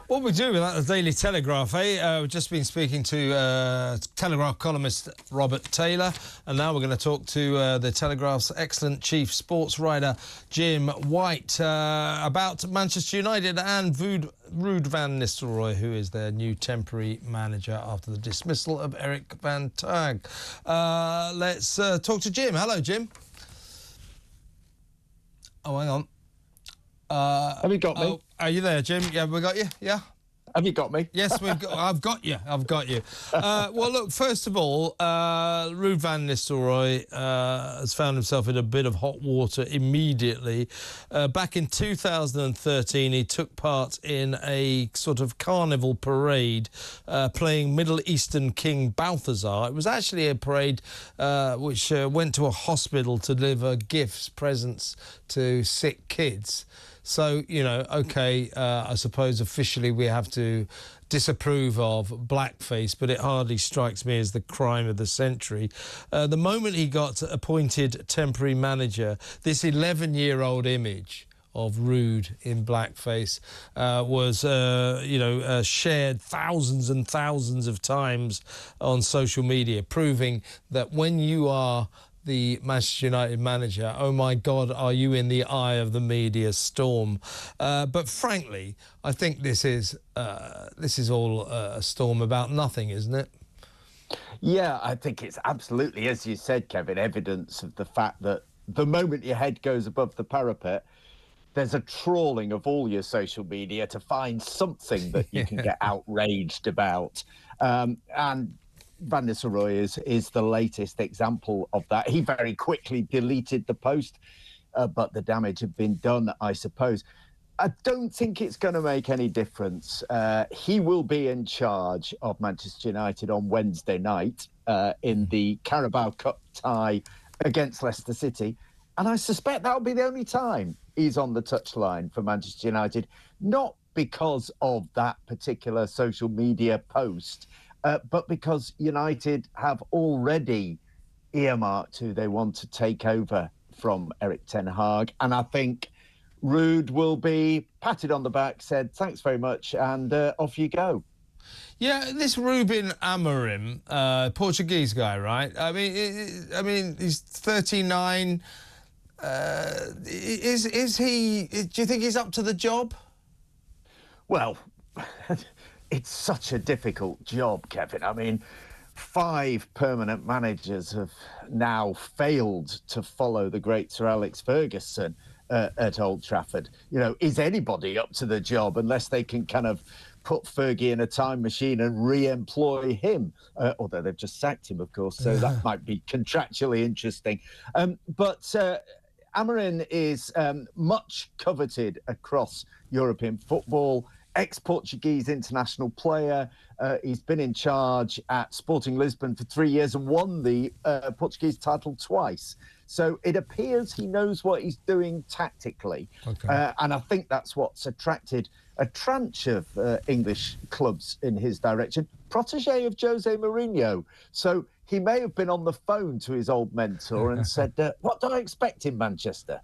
What we do without the Daily Telegraph, eh? We've just been speaking to Telegraph columnist Robert Taylor, and now we're going to talk to the Telegraph's excellent chief sports writer Jim White about Manchester United and Ruud van Nistelrooy, who is their new temporary manager after the dismissal of Erik van Tag. Let's talk to Jim. Hello, Jim. Oh, hang on. Have you got me? Oh, are you there, Jim? Yeah, we got you. Yeah. Have you got me? Yes, I've got you. I've got you. Well, look. First of all, Ruud van Nistelrooy has found himself in a bit of hot water immediately. Back in 2013, he took part in a sort of carnival parade, playing Middle Eastern King Balthazar. It was actually a parade which went to a hospital to deliver gifts, presents to sick kids. So, you know, OK, I suppose officially we have to disapprove of blackface, but it hardly strikes me as the crime of the century. The moment he got appointed temporary manager, this 11-year-old image of Ruud in blackface was, shared thousands and thousands of times on social media, proving that when you are the Manchester United manager, oh my God, are you in the eye of the media storm? But frankly, I think this is all a storm about nothing, isn't it? Yeah, I think it's absolutely, as you said, Kevin, evidence of the fact that the moment your head goes above the parapet, there's a trawling of all your social media to find something that you can get outraged about. And Van Nistelrooy is the latest example of that. He very quickly deleted the post, but the damage had been done, I suppose. I don't think it's going to make any difference. He will be in charge of Manchester United on Wednesday night in the Carabao Cup tie against Leicester City. And I suspect that'll be the only time he's on the touchline for Manchester United, not because of that particular social media post, but because United have already earmarked who they want to take over from Erik Ten Hag. And I think Ruud will be patted on the back, said, thanks very much, and off you go. Yeah, this Ruben Amorim, Portuguese guy, right? I mean, he's 39. Is he? Do you think he's up to the job? Well, it's such a difficult job, Kevin. I mean, 5 permanent managers have now failed to follow the great Sir Alex Ferguson at Old Trafford. You know, is anybody up to the job unless they can kind of put Fergie in a time machine and re-employ him? Although they've just sacked him, of course, so that might be contractually interesting. But Amorim is much coveted across European football. Ex-Portuguese international player. He's been in charge at Sporting Lisbon for 3 years and won the Portuguese title twice. So it appears he knows what he's doing tactically. Okay. And I think that's what's attracted a tranche of English clubs in his direction. Protégé of Jose Mourinho. So he may have been on the phone to his old mentor and said, what do I expect in Manchester?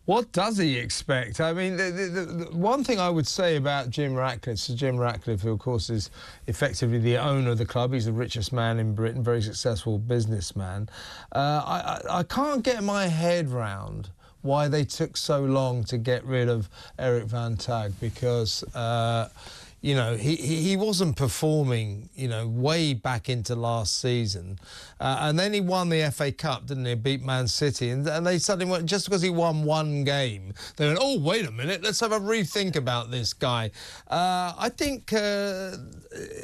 What does he expect? I mean, the one thing I would say about Jim Ratcliffe, Sir Jim Ratcliffe, who, of course, is effectively the owner of the club. He's the richest man in Britain, very successful businessman. I can't get my head round why they took so long to get rid of Erik van Tag, because you know, he wasn't performing, you know, way back into last season. And then he won the FA Cup, didn't he? Beat Man City. And they suddenly went, just because he won one game, they went, oh, wait a minute, let's have a rethink about this guy. I think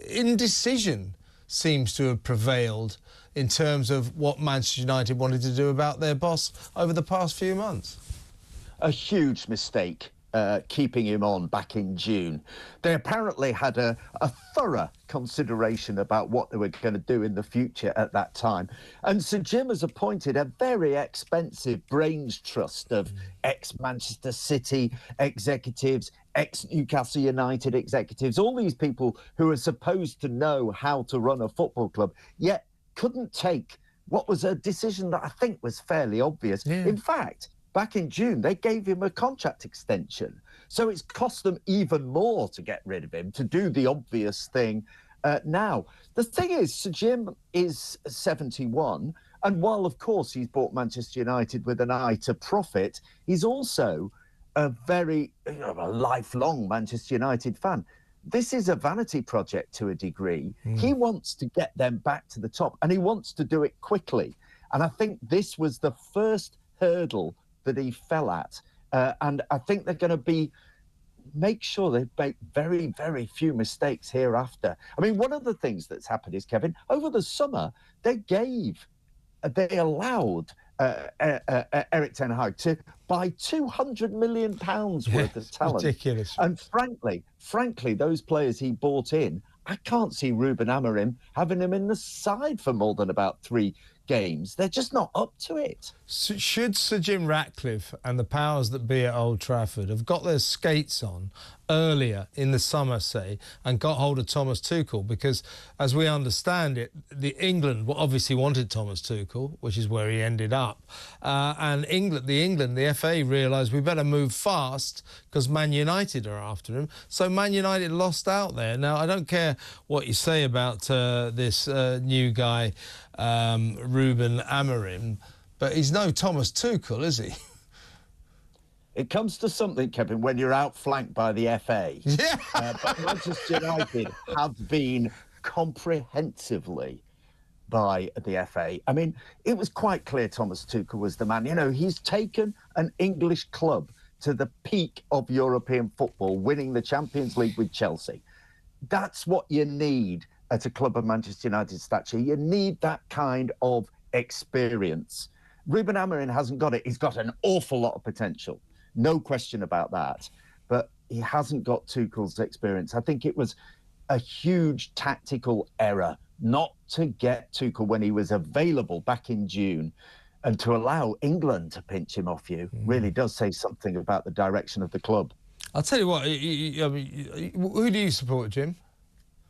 indecision seems to have prevailed in terms of what Manchester United wanted to do about their boss over the past few months. A huge mistake. Keeping him on back in June. They apparently had a thorough consideration about what they were going to do in the future at that time. And Sir Jim has appointed a very expensive brains trust of ex-Manchester City executives, ex-Newcastle United executives, all these people who are supposed to know how to run a football club, yet couldn't take what was a decision that I think was fairly obvious. Yeah. In fact, back in June, they gave him a contract extension. So it's cost them even more to get rid of him, to do the obvious thing now. The thing is, Sir Jim is 71, and while, of course, he's bought Manchester United with an eye to profit, he's also a very a lifelong Manchester United fan. This is a vanity project to a degree. He wants to get them back to the top, and he wants to do it quickly. And I think this was the first hurdle that he fell at. And I think they're going to make sure they make very, very few mistakes hereafter. I mean, one of the things that's happened is, Kevin, over the summer, they allowed Erik Ten Hag to buy £200 million worth of talent. Ridiculous. And frankly, those players he bought in, I can't see Ruben Amorim having him in the side for more than about 3 games. They're just not up to it. Should Sir Jim Ratcliffe and the powers that be at Old Trafford have got their skates on earlier in the summer, say, and got hold of Thomas Tuchel? Because, as we understand it, England obviously wanted Thomas Tuchel, which is where he ended up. And the FA realised we better move fast because Man United are after him. So Man United lost out there. Now, I don't care what you say about this new guy, Ruben Amorim, but he's no Thomas Tuchel, is he? It comes to something, Kevin, when you're outflanked by the FA. Yeah. But Manchester United have been comprehensively by the FA. I mean, it was quite clear Thomas Tuchel was the man. You know, he's taken an English club to the peak of European football, winning the Champions League with Chelsea. That's what you need at a club of Manchester United's stature. You need that kind of experience. Ruben Amorim hasn't got it. He's got an awful lot of potential. No question about that. But he hasn't got Tuchel's experience. I think it was a huge tactical error not to get Tuchel when he was available back in June, and to allow England to pinch him off you really does say something about the direction of the club. I'll tell you what, who do you support, Jim?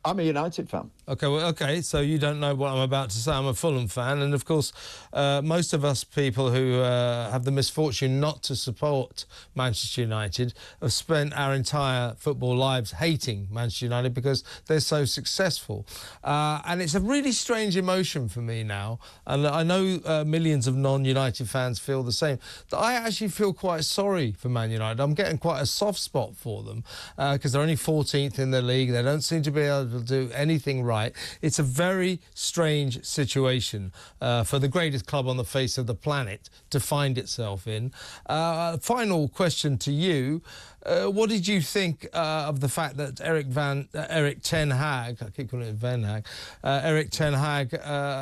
I'm a United fan. OK, so you don't know what I'm about to say. I'm a Fulham fan, and of course, most of us people who have the misfortune not to support Manchester United have spent our entire football lives hating Manchester United because they're so successful. And it's a really strange emotion for me now, and I know millions of non-United fans feel the same, that I actually feel quite sorry for Man United. I'm getting quite a soft spot for them because they're only 14th in the league. They don't seem to be able to do anything right. It's a very strange situation for the greatest club on the face of the planet to find itself in. Final question to you. What did you think of the fact that Erik Ten Hag, I keep calling it Van Hag, Erik Ten Hag,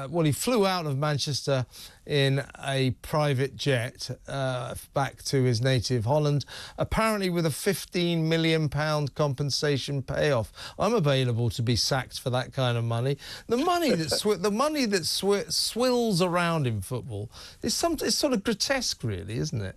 well, he flew out of Manchester in a private jet back to his native Holland, apparently with a £15 million compensation payoff. I'm available to be sacked for that kind of money. The money that swills around in football is it's sort of grotesque, really, isn't it?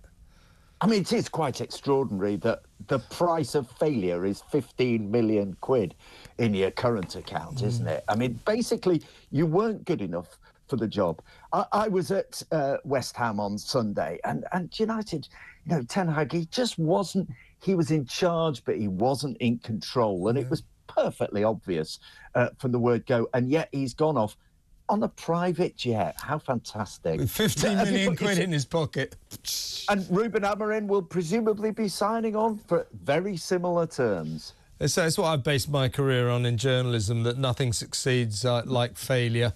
I mean, it is quite extraordinary that the price of failure is 15 million quid in your current account, isn't it? I mean, basically, you weren't good enough for the job. I was at West Ham on Sunday, and United, you know, Ten Hag, he just wasn't, he was in charge, but he wasn't in control. And it was perfectly obvious from the word go. And yet he's gone off on a private jet. How fantastic. With 15 million quid in his pocket. And Ruben Amorim will presumably be signing on for very similar terms. It's what I've based my career on in journalism, that nothing succeeds like failure.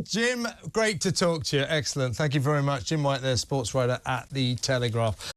Jim, great to talk to you. Excellent. Thank you very much. Jim White there, sports writer at The Telegraph.